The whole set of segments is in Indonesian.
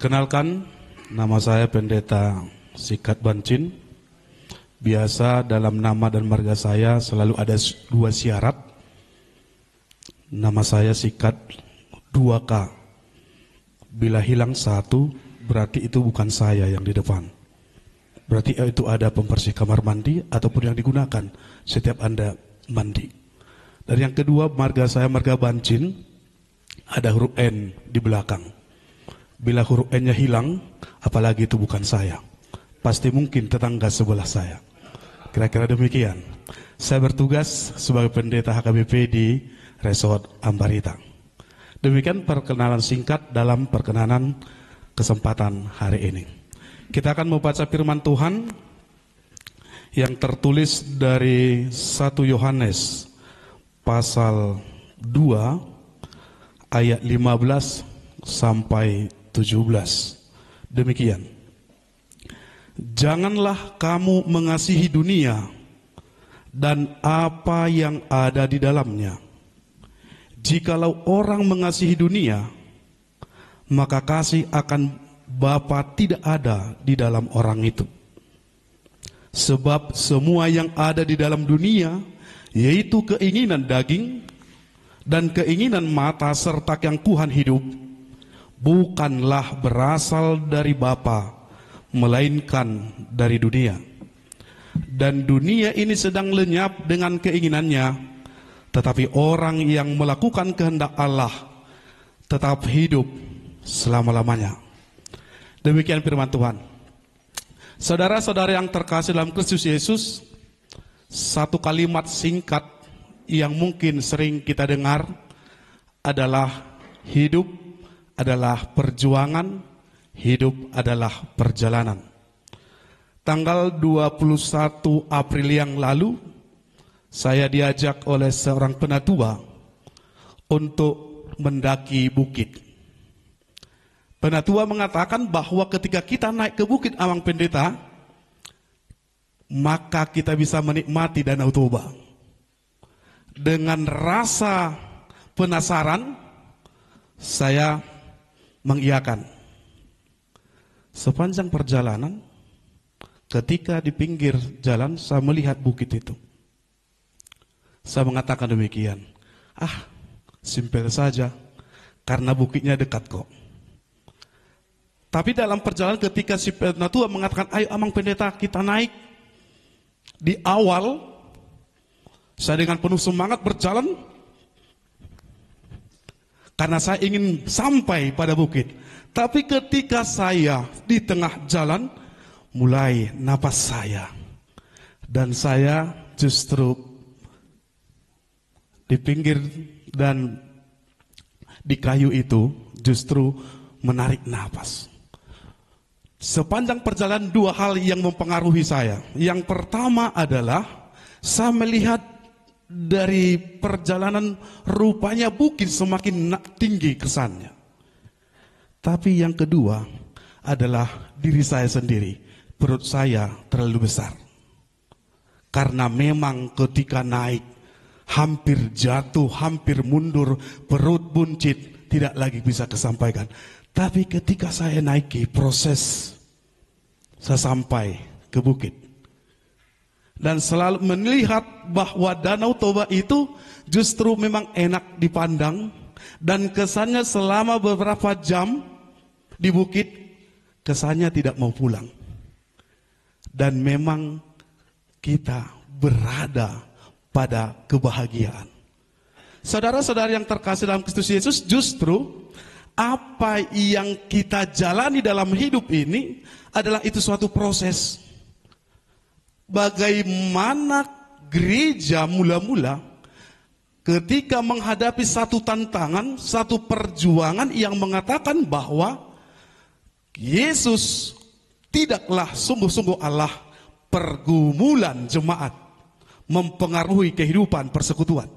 Perkenalkan, nama saya Pendeta Sikat Bancin. Biasa dalam nama dan marga saya selalu ada dua syarat. Nama saya Sikat 2K. Bila hilang satu, berarti itu bukan saya yang di depan. Berarti itu ada pembersih kamar mandi ataupun yang digunakan setiap Anda mandi. Dan yang kedua, marga saya marga Bancin, ada huruf N di belakang. Bila huruf N-nya hilang, apalagi itu bukan saya. Pasti mungkin tetangga sebelah saya. Kira-kira demikian. Saya bertugas sebagai pendeta HKBP di Resort Ambarita. Demikian perkenalan singkat dalam perkenalan kesempatan hari ini. Kita akan membaca firman Tuhan yang tertulis dari 1 Yohanes pasal 2 ayat 15 sampai 17. Demikian. Janganlah kamu mengasihi dunia dan apa yang ada di dalamnya. Jikalau orang mengasihi dunia, maka kasih akan Bapa tidak ada di dalam orang itu. Sebab semua yang ada di dalam dunia, yaitu keinginan daging dan keinginan mata serta keangkuhan hidup, bukanlah berasal dari Bapa, melainkan dari dunia. Dan dunia ini sedang lenyap dengan keinginannya, tetapi orang yang melakukan kehendak Allah tetap hidup selama-lamanya. Demikian firman Tuhan. Saudara-saudara yang terkasih dalam Kristus Yesus, satu kalimat singkat yang mungkin sering kita dengar adalah hidup adalah perjuangan, hidup adalah perjalanan. Tanggal 21 April yang lalu, saya diajak oleh seorang penatua untuk mendaki bukit. Penatua mengatakan bahwa ketika kita naik ke Bukit Amang Pendeta, maka kita bisa menikmati Danau Toba. Dengan rasa penasaran, saya mengiyakan. Sepanjang perjalanan, ketika di pinggir jalan saya melihat bukit itu. Saya mengatakan demikian, simpel saja, karena bukitnya dekat kok. Tapi dalam perjalanan ketika si penatua mengatakan, ayo Amang Pendeta kita naik. Di awal, saya dengan penuh semangat berjalan, karena saya ingin sampai pada bukit. Tapi ketika saya di tengah jalan, mulai napas saya. Dan saya justru di pinggir dan di kayu itu justru menarik napas. Sepanjang perjalanan dua hal yang mempengaruhi saya. Yang pertama adalah saya melihat dari perjalanan rupanya bukit semakin tinggi kesannya. Tapi yang kedua adalah diri saya sendiri. Perut saya terlalu besar. Karena memang ketika naik hampir jatuh, hampir mundur, perut buncit, tidak lagi bisa kesampaikan. Tapi ketika saya naiki proses, saya sampai ke bukit. Dan selalu melihat bahwa Danau Toba itu justru memang enak dipandang. Dan kesannya selama beberapa jam di bukit, kesannya tidak mau pulang. Dan memang kita berada pada kebahagiaan. Saudara-saudara yang terkasih dalam Kristus Yesus, justru apa yang kita jalani dalam hidup ini adalah itu suatu proses. Bagaimana gereja mula-mula ketika menghadapi satu tantangan, satu perjuangan yang mengatakan bahwa Yesus tidaklah sungguh-sungguh Allah, pergumulan jemaat mempengaruhi kehidupan persekutuan.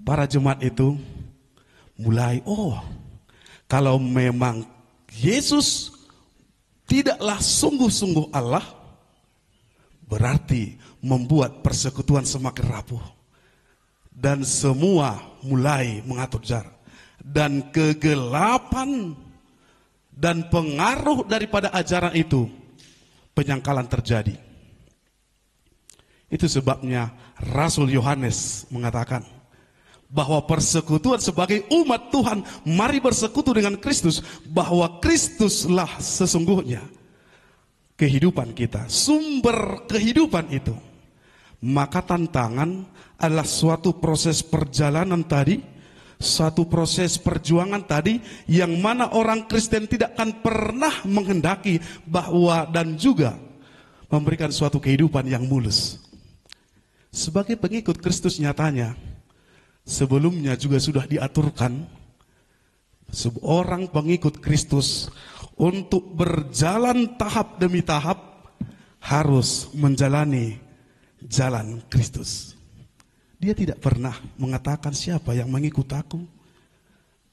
Para jemaat itu mulai, kalau memang Yesus tidaklah sungguh-sungguh Allah, berarti membuat persekutuan semakin rapuh. Dan semua mulai mengatur jarak. dan kegelapan dan pengaruh daripada ajaran itu, penyangkalan terjadi. Itu sebabnya Rasul Yohanes mengatakan bahwa persekutuan sebagai umat Tuhan, mari bersekutu dengan Kristus, bahwa Kristuslah sesungguhnya kehidupan kita, sumber kehidupan itu. Maka tantangan adalah suatu proses perjalanan tadi, suatu proses perjuangan tadi, yang mana orang Kristen tidak akan pernah menghendaki bahwa dan juga memberikan suatu kehidupan yang mulus. Sebagai pengikut Kristus, nyatanya sebelumnya juga sudah diaturkan seorang pengikut Kristus untuk berjalan tahap demi tahap harus menjalani jalan Kristus. Dia tidak pernah mengatakan siapa yang mengikut aku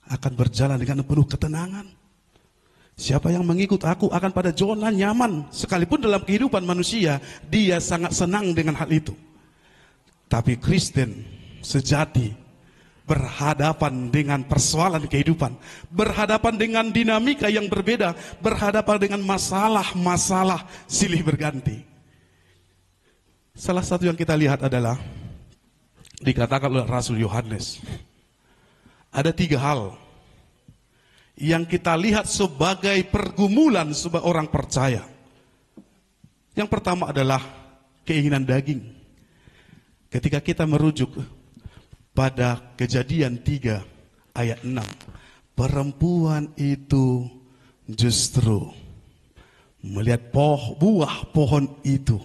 akan berjalan dengan penuh ketenangan. Siapa yang mengikut aku akan pada zona nyaman. Sekalipun dalam kehidupan manusia dia sangat senang dengan hal itu. Tapi Kristen sejati berhadapan dengan persoalan kehidupan, berhadapan dengan dinamika yang berbeda, berhadapan dengan masalah-masalah silih berganti. Salah satu yang kita lihat adalah dikatakan oleh Rasul Yohanes, ada 3 hal yang kita lihat sebagai pergumulan sebagai orang percaya. Yang pertama adalah keinginan daging. Ketika kita merujuk pada Kejadian 3 ayat 6, perempuan itu justru melihat buah pohon itu,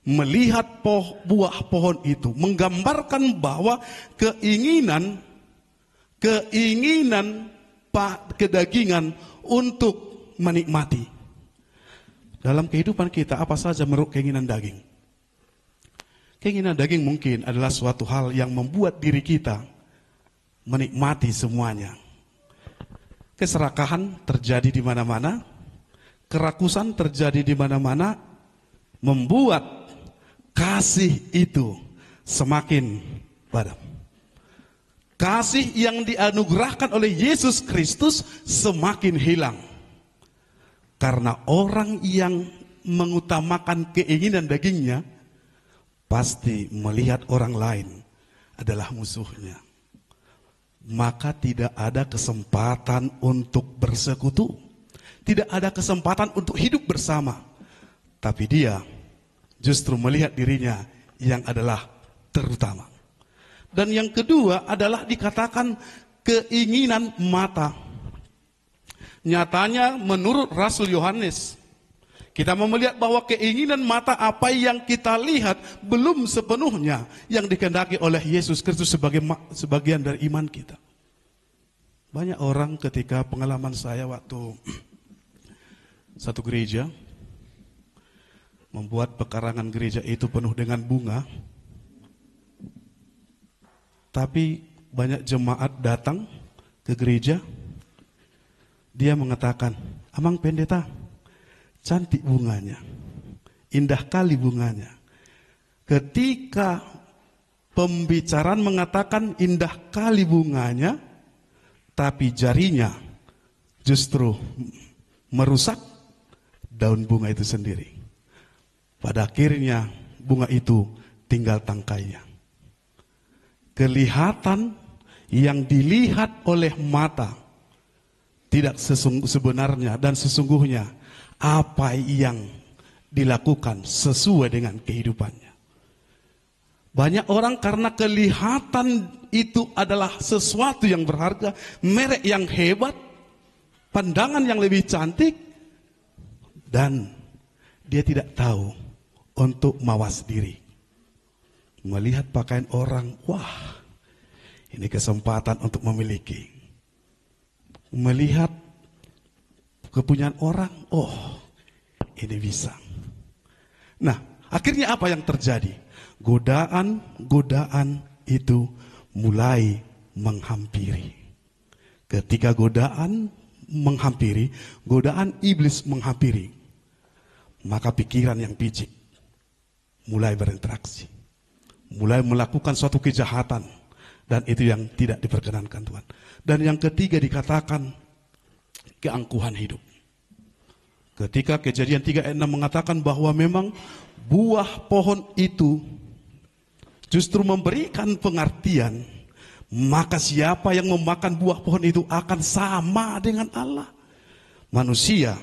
melihat buah pohon itu, menggambarkan bahwa keinginan kedagingan untuk menikmati. Dalam kehidupan kita apa saja menurut keinginan daging? Keinginan daging mungkin adalah suatu hal yang membuat diri kita menikmati semuanya. Keserakahan terjadi di mana-mana, kerakusan terjadi di mana-mana, membuat kasih itu semakin padam. Kasih yang dianugerahkan oleh Yesus Kristus semakin hilang. Karena orang yang mengutamakan keinginan dagingnya pasti melihat orang lain adalah musuhnya. Maka tidak ada kesempatan untuk bersekutu. Tidak ada kesempatan untuk hidup bersama. Tapi dia justru melihat dirinya yang adalah terutama. Dan yang kedua adalah dikatakan keinginan mata. Nyatanya menurut Rasul Yohanes, kita mau melihat bahwa keinginan mata apa yang kita lihat belum sepenuhnya yang dikehendaki oleh Yesus Kristus sebagai sebagian dari iman kita. Banyak orang ketika pengalaman saya waktu satu gereja membuat pekarangan gereja itu penuh dengan bunga, tapi banyak jemaat datang ke gereja, dia mengatakan, "Amang pendeta, cantik bunganya, indah kali bunganya." Ketika pembicaraan mengatakan indah kali bunganya, tapi jarinya justru merusak daun bunga itu sendiri. Pada akhirnya bunga itu tinggal tangkainya. Kelihatan yang dilihat oleh mata tidak sebenarnya dan sesungguhnya apa yang dilakukan sesuai dengan kehidupannya. Banyak orang karena kelihatan itu adalah sesuatu yang berharga, merek yang hebat, pandangan yang lebih cantik, dan dia tidak tahu untuk mawas diri. Melihat pakaian orang, wah, ini kesempatan untuk memiliki. Melihat kepunyaan orang, oh, ini bisa. Nah, akhirnya apa yang terjadi? Godaan itu mulai menghampiri. Ketika godaan menghampiri, godaan iblis menghampiri, maka pikiran yang picik mulai berinteraksi, mulai melakukan suatu kejahatan Dan itu yang tidak diperkenankan Tuhan. Dan yang ketiga dikatakan keangkuhan hidup. Ketika Kejadian 3 ayat 6 mengatakan bahwa memang buah pohon itu justru memberikan pengertian, maka siapa yang memakan buah pohon itu akan sama dengan Allah. Manusia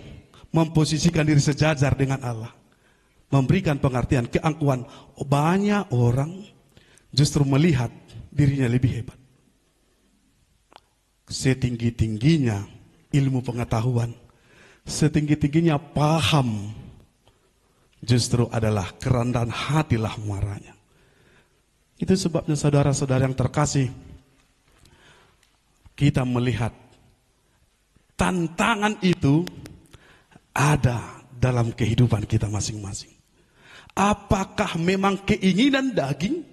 memposisikan diri sejajar dengan Allah, memberikan pengertian keangkuhan. Banyak orang justru melihat dirinya lebih hebat. Setinggi-tingginya ilmu pengetahuan, setinggi-tingginya paham, justru adalah kerendahan hatilah muaranya. Itu sebabnya saudara-saudara yang terkasih, kita melihat tantangan itu ada dalam kehidupan kita masing-masing. Apakah memang keinginan daging?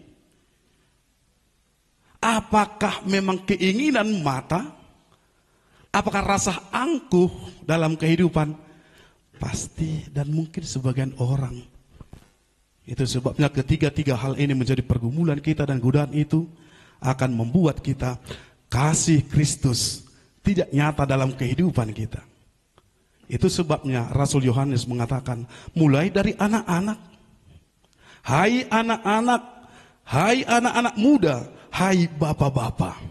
Apakah memang keinginan mata? Apakah rasa angkuh dalam kehidupan? Pasti dan mungkin sebagian orang. Itu sebabnya ketiga-tiga hal ini menjadi pergumulan kita, dan godaan itu akan membuat kita kasih Kristus tidak nyata dalam kehidupan kita. Itu sebabnya Rasul Yohanes mengatakan, mulai dari anak-anak, hai anak-anak, hai anak-anak muda, hai bapak-bapak,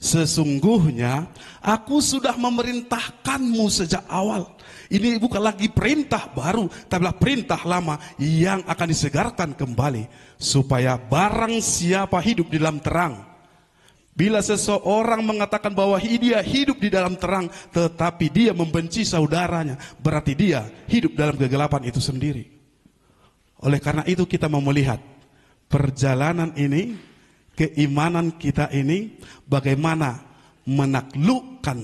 sesungguhnya aku sudah memerintahkanmu sejak awal. Ini bukan lagi perintah baru, tapi perintah lama yang akan disegarkan kembali, supaya barang siapa hidup di dalam terang. Bila seseorang mengatakan bahwa dia hidup di dalam terang, tetapi dia membenci saudaranya, berarti dia hidup dalam kegelapan itu sendiri. Oleh karena itu kita mau melihat perjalanan ini, keimanan kita ini, bagaimana menaklukkan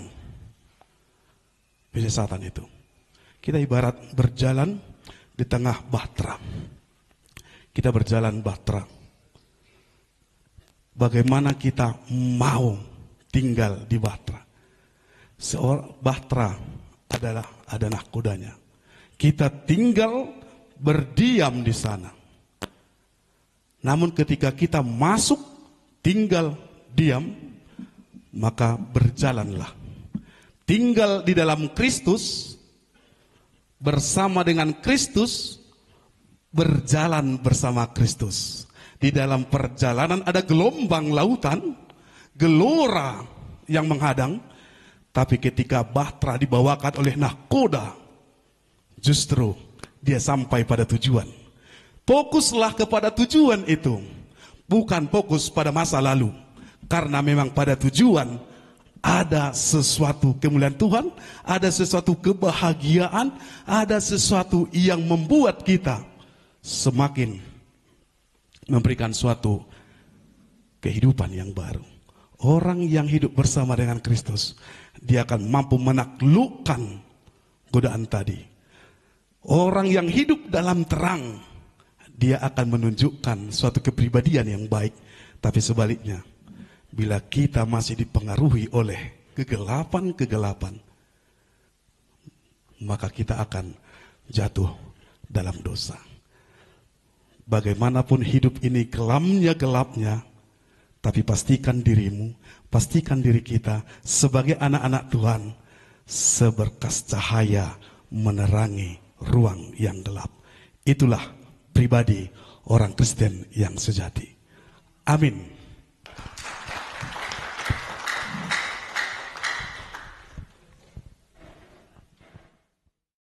penyesatan itu. Kita ibarat berjalan di tengah bahtera. Kita berjalan bahtera. Bagaimana kita mau tinggal di bahtera? Seorang bahtera adalah ada nahkodanya. Kita tinggal berdiam di sana. Namun ketika kita masuk tinggal diam, maka berjalanlah. Tinggal di dalam Kristus, bersama dengan Kristus, berjalan bersama Kristus. Di dalam perjalanan ada gelombang lautan, gelora yang menghadang, tapi ketika bahtera dibawakan oleh nahkoda, justru dia sampai pada tujuan. Fokuslah kepada tujuan itu, bukan fokus pada masa lalu, karena memang pada tujuan ada sesuatu kemuliaan Tuhan, ada sesuatu kebahagiaan, ada sesuatu yang membuat kita semakin memberikan suatu kehidupan yang baru. Orang yang hidup bersama dengan Kristus, dia akan mampu menaklukkan godaan tadi. Orang yang hidup dalam terang, dia akan menunjukkan suatu kepribadian yang baik. Tapi sebaliknya, bila kita masih dipengaruhi oleh kegelapan-kegelapan, maka kita akan jatuh dalam dosa. Bagaimanapun hidup ini gelapnya, tapi pastikan dirimu, pastikan diri kita sebagai anak-anak Tuhan, seberkas cahaya menerangi ruang yang gelap. Itulah pribadi orang Kristen yang sejati. Amin.